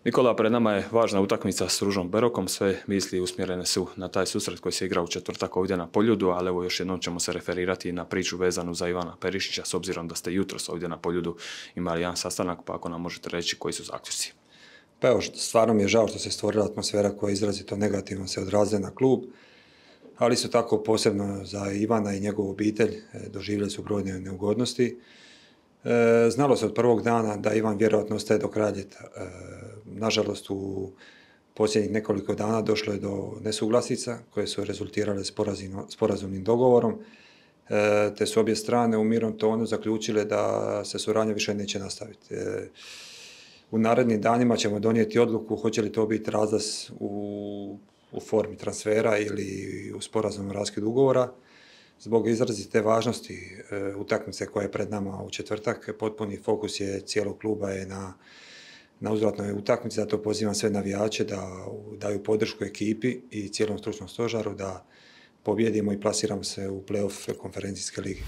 Nikola, pred nama je važna utakmica s Ružom Berokom, sve misli usmjerene su na taj susret koji se igra u četvrtak ovdje na Poljudu, ali evo još jednom ćemo se referirati na priču vezanu za Ivana Perišića, s obzirom da ste jutros ovdje na Poljudu imali jedan sastanak, pa ako nam možete reći koji su zaključci. Pa evo, stvarno mi je žao što se stvorila atmosfera koja je izrazito negativno se odrazila na klub, ali su tako posebno za Ivana i njegovu obitelj doživjeli su brojne neugodnosti. Znalo se od prvog dana da Ivan vjerojatno ostaje do kraja ljeta. Nažalost, u posljednjih nekoliko dana došlo je do nesuglasica koje su rezultirale sporazumnim dogovorom, te su obje strane u mirnom tonu zaključile da se suradnja više neće nastaviti. U narednim danima ćemo donijeti odluku hoće li to biti razlaz u formi transfera ili u sporazumnom raskidu ugovora. Zbog izrazite važnosti utakmice koja je pred nama u četvrtak, potpuni fokus je cijelog kluba je na uzvratnoj utakmici, zato pozivam sve navijače da daju podršku ekipi i cijelom stručnom stožaru da pobijedimo i plasiramo se u play-off konferencijske lige.